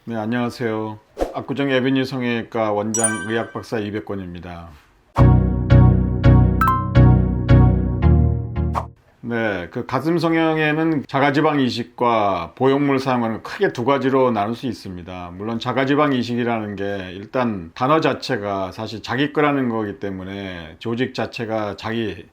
네, 안녕하세요. 압구정 에비뉴 성형외과 원장 의학박사 이백권입니다. 네, 그 가슴 성형에는 자가지방 이식과 보형물 사용하는 크게 두 가지로 나눌 수 있습니다. 물론 자가지방 이식이라는 게 일단 단어 자체가 사실 자기 거라는 거기 때문에 조직 자체가 자기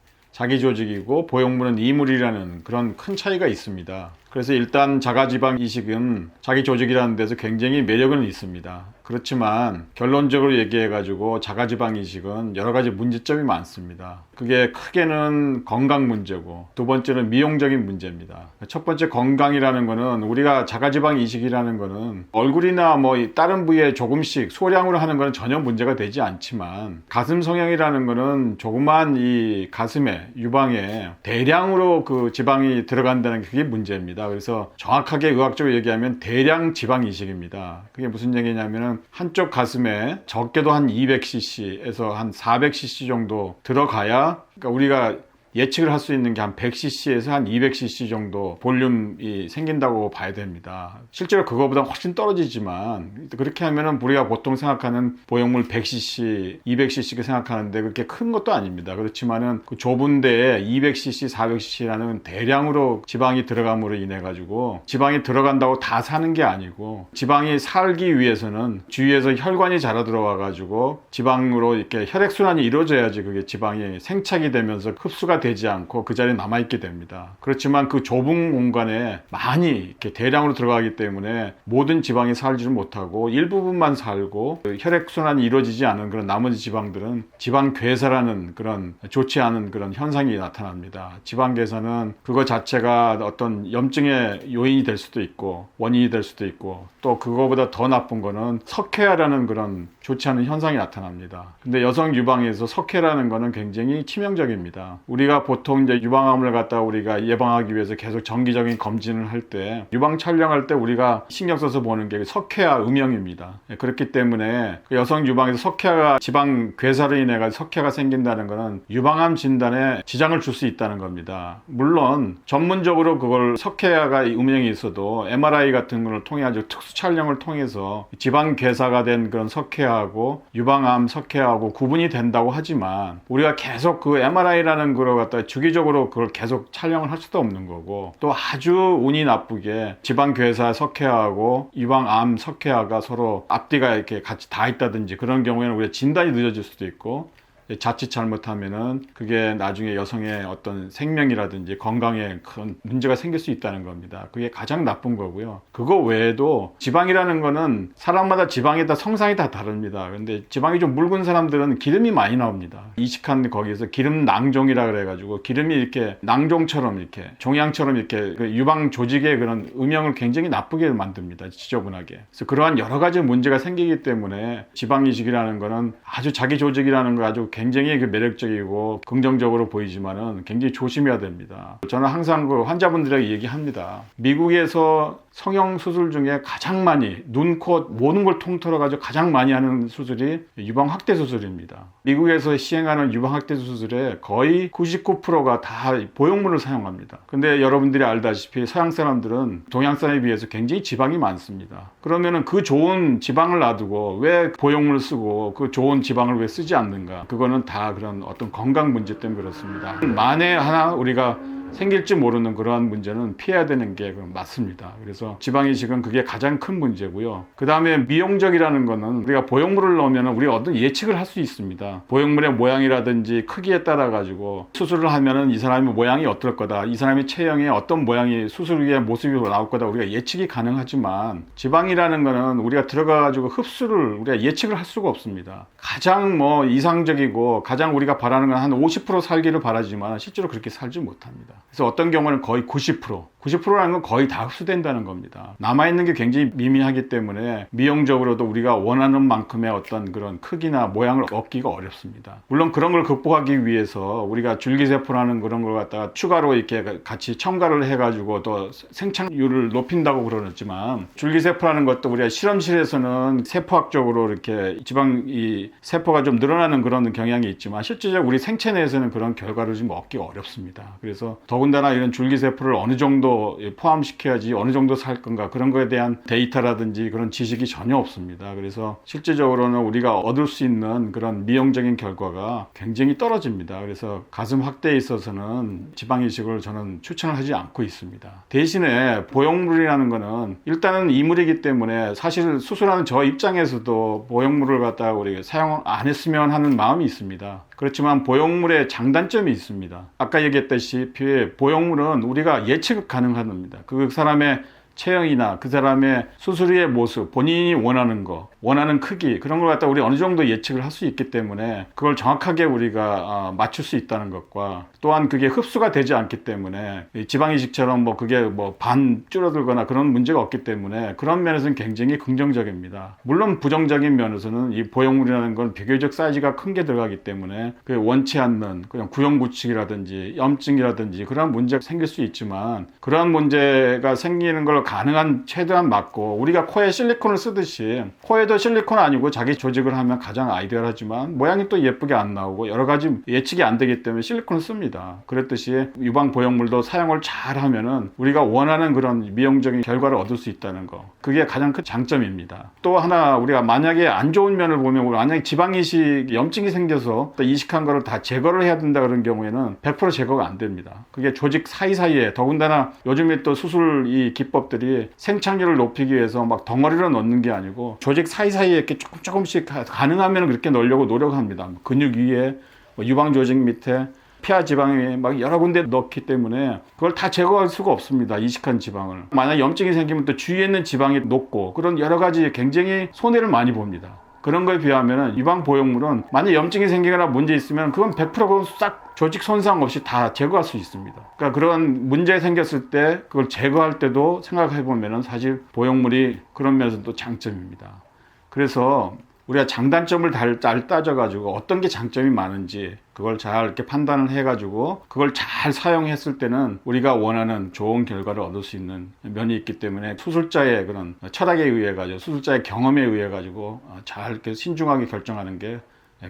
조직이고 보형물은 이물이라는 그런 큰 차이가 있습니다. 그래서 일단 자가지방 이식은 자기 조직이라는 데서 굉장히 매력은 있습니다. 그렇지만 결론적으로 얘기해가지고 자가지방 이식은 여러 가지 문제점이 많습니다. 그게 크게는 건강 문제고 두 번째는 미용적인 문제입니다. 첫 번째 건강이라는 거는 우리가 자가지방 이식이라는 거는 얼굴이나 뭐 다른 부위에 조금씩 소량으로 하는 거는 전혀 문제가 되지 않지만 가슴 성형이라는 거는 조그만 이 가슴에 유방에 대량으로 그 지방이 들어간다는 게 그게 문제입니다. 그래서 정확하게 의학적으로 얘기하면 대량 지방 이식입니다. 그게 무슨 얘기냐면은 한쪽 가슴에 적게도 한 200cc에서 한 400cc 정도 들어가야, 그러니까 우리가 예측을 할 수 있는 게 한 100cc에서 한 200cc 정도 볼륨이 생긴다고 봐야 됩니다. 실제로 그거보다 훨씬 떨어지지만 그렇게 하면은 우리가 보통 생각하는 보형물 100cc, 200cc가 생각하는데 그렇게 큰 것도 아닙니다. 그렇지만은 그 좁은 데에 200cc, 400cc라는 대량으로 지방이 들어감으로 인해 가지고 지방이 들어간다고 다 사는 게 아니고 지방이 살기 위해서는 주위에서 혈관이 자라 들어와 가지고 지방으로 이렇게 혈액순환이 이루어져야지 그게 지방이 생착이 되면서 흡수가 되지 않고 그 자리에 남아있게 됩니다. 그렇지만 그 좁은 공간에 많이 이렇게 대량으로 들어가기 때문에 모든 지방이 살지를 못하고 일부분만 살고 혈액순환이 이루어지지 않은 그런 나머지 지방들은 지방괴사라는 그런 좋지 않은 그런 현상이 나타납니다. 지방괴사는 그거 자체가 어떤 염증의 요인이 될 수도 있고 원인이 될 수도 있고 또 그거보다 더 나쁜 거는 석회화라는 그런 좋지 않은 현상이 나타납니다. 근데 여성 유방에서 석회라는 거는 굉장히 치명적입니다. 우리가 보통 이제 유방암을 갖다 우리가 예방하기 위해서 계속 정기적인 검진을 할 때 유방 촬영할 때 우리가 신경 써서 보는 게 석회화 음영입니다. 그렇기 때문에 여성 유방에서 석회가 지방 괴사로 인해 석회가 생긴다는 것은 유방암 진단에 지장을 줄 수 있다는 겁니다. 물론 전문적으로 그걸 석회가 음영이 있어도 MRI 같은 걸 통해 가지고 특수 촬영을 통해서 지방 괴사가 된 그런 석회하고 유방암 석회하고 구분이 된다고 하지만 우리가 계속 그 MRI라는 걸 갖다 주기적으로 그걸 계속 촬영을 할 수도 없는 거고 또 아주 운이 나쁘게 지방괴사 석회화하고 유방암 석회화가 서로 앞뒤가 이렇게 같이 다 있다든지 그런 경우에는 우리가 진단이 늦어질 수도 있고 자칫 잘못하면은 그게 나중에 여성의 어떤 생명이라든지 건강에 큰 문제가 생길 수 있다는 겁니다. 그게 가장 나쁜 거고요. 그거 외에도 지방이라는 거는 사람마다 지방에 따라 성상이 다 다릅니다. 근데 지방이 좀 묽은 사람들은 기름이 많이 나옵니다. 이식한 거기에서 기름 낭종이라 그래가지고 기름이 이렇게 낭종처럼 이렇게 종양처럼 이렇게 그 유방 조직의 그런 음영을 굉장히 나쁘게 만듭니다. 지저분하게. 그래서 그러한 여러 가지 문제가 생기기 때문에 지방 이식이라는 거는 아주 자기 조직이라는 거 아주 굉장히 매력적이고 긍정적으로 보이지만은 굉장히 조심해야 됩니다. 저는 항상 그 환자분들에게 얘기합니다. 미국에서 성형 수술 중에 가장 많이 눈, 코, 모든 걸 통틀어 가지고 가장 많이 하는 수술이 유방 확대 수술입니다. 미국에서 시행하는 유방 확대 수술의 거의 99%가 다 보형물을 사용합니다. 근데 여러분들이 알다시피 서양 사람들은 동양 사람에 비해서 굉장히 지방이 많습니다. 그러면은 그 좋은 지방을 놔두고 왜 보형물을 쓰고 그 좋은 지방을 왜 쓰지 않는가? 그거는 다 그런 어떤 건강 문제 때문에 그렇습니다. 만에 하나 우리가 생길지 모르는 그러한 문제는 피해야 되는 게 맞습니다. 그래서 지방이식은 그게 가장 큰 문제고요. 그 다음에 미용적이라는 거는 우리가 보형물을 넣으면 우리가 어떤 예측을 할 수 있습니다. 보형물의 모양이라든지 크기에 따라 가지고 수술을 하면은 이 사람의 모양이 어떨 거다. 이 사람의 체형에 어떤 모양이 수술 후의 모습이 나올 거다. 우리가 예측이 가능하지만 지방이라는 거는 우리가 들어가 가지고 흡수를 우리가 예측을 할 수가 없습니다. 가장 이상적이고 가장 우리가 바라는 건 한 50% 살기를 바라지만 실제로 그렇게 살지 못합니다. 그래서 어떤 경우는 거의 90%라는 건 거의 다 흡수된다는 겁니다. 남아있는 게 굉장히 미미하기 때문에 미용적으로도 우리가 원하는 만큼의 어떤 그런 크기나 모양을 얻기가 어렵습니다. 물론 그런 걸 극복하기 위해서 우리가 줄기세포라는 그런 걸 갖다가 추가로 이렇게 같이 첨가를 해가지고 또 생착률을 높인다고 그러지만 줄기세포라는 것도 우리가 실험실에서는 세포학적으로 이렇게 지방 이 세포가 좀 늘어나는 그런 경향이 있지만 실제적으로 우리 생체 내에서는 그런 결과를 좀 얻기가 어렵습니다. 그래서 더군다나 이런 줄기세포를 어느 정도 정도 포함시켜야지 어느 정도 살 건가 그런 거에 대한 데이터라든지 그런 지식이 전혀 없습니다. 그래서 실질적으로는 우리가 얻을 수 있는 그런 미용적인 결과가 굉장히 떨어집니다. 그래서 가슴 확대에 있어서는 지방 이식을 저는 추천을 하지 않고 있습니다. 대신에 보형물이라는 거는 일단은 이물이기 때문에 사실 수술하는 저 입장에서도 보형물을 갖다가 우리가 사용 안 했으면 하는 마음이 있습니다. 그렇지만 보형물의 장단점이 있습니다. 아까 얘기했다시피 보형물은 우리가 예측 가능한 겁니다. 그 사람의 체형이나 그 사람의 수술 후의 모습, 본인이 원하는 거, 원하는 크기 그런 걸 갖다 우리 어느 정도 예측을 할 수 있기 때문에 그걸 정확하게 우리가 맞출 수 있다는 것과 또한 그게 흡수가 되지 않기 때문에 지방이식처럼 뭐 그게 뭐 반 줄어들거나 그런 문제가 없기 때문에 그런 면에서는 굉장히 긍정적입니다. 물론 부정적인 면에서는 이 보형물이라는 건 비교적 사이즈가 큰 게 들어가기 때문에 그 원치 않는 그냥 구형구축이라든지 염증이라든지 그런 문제가 생길 수 있지만 그러한 문제가 생기는 걸 가능한 최대한 막고 우리가 코에 실리콘을 쓰듯이 코에도 실리콘 아니고 자기 조직을 하면 가장 아이디어하지만 모양이 또 예쁘게 안 나오고 여러 가지 예측이 안 되기 때문에 실리콘을 씁니다. 그랬듯이 유방 보형물도 사용을 잘 하면은 우리가 원하는 그런 미용적인 결과를 얻을 수 있다는 거 그게 가장 큰 장점입니다. 또 하나 우리가 만약에 안 좋은 면을 보면 만약에 지방이식 염증이 생겨서 또 이식한 거를 다 제거를 해야 된다 그런 경우에는 100% 제거가 안 됩니다. 그게 조직 사이사이에 더군다나 요즘에 또 수술 이 기법들이 생착률을 높이기 위해서 막 덩어리로 넣는 게 아니고 조직 사이사이에 이렇게 조금씩 가능하면 그렇게 넣으려고 노력합니다. 근육 위에 유방 조직 밑에 폐하 지방에 막 여러 군데 넣기 때문에 그걸 다 제거할 수가 없습니다. 이식한 지방을. 만약 염증이 생기면 또 주위에 있는 지방이 녹고 그런 여러 가지 굉장히 손해를 많이 봅니다. 그런 거에 비하면 유방 보형물은 만약 염증이 생기거나 문제 있으면 그건 100% 싹 조직 손상 없이 다 제거할 수 있습니다. 그러니까 그런 문제 생겼을 때 그걸 제거할 때도 생각해 보면 사실 보형물이 그런 면에서 또 장점입니다. 그래서 우리가 장단점을 잘 따져가지고 어떤 게 장점이 많은지 그걸 잘 이렇게 판단을 해가지고 그걸 잘 사용했을 때는 우리가 원하는 좋은 결과를 얻을 수 있는 면이 있기 때문에 수술자의 그런 철학에 의해 가지고 수술자의 경험에 의해 가지고 잘 이렇게 신중하게 결정하는 게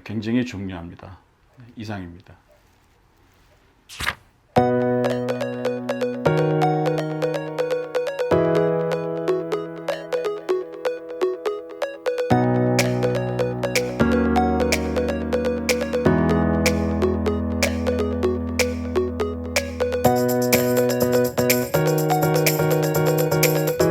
굉장히 중요합니다. 이상입니다.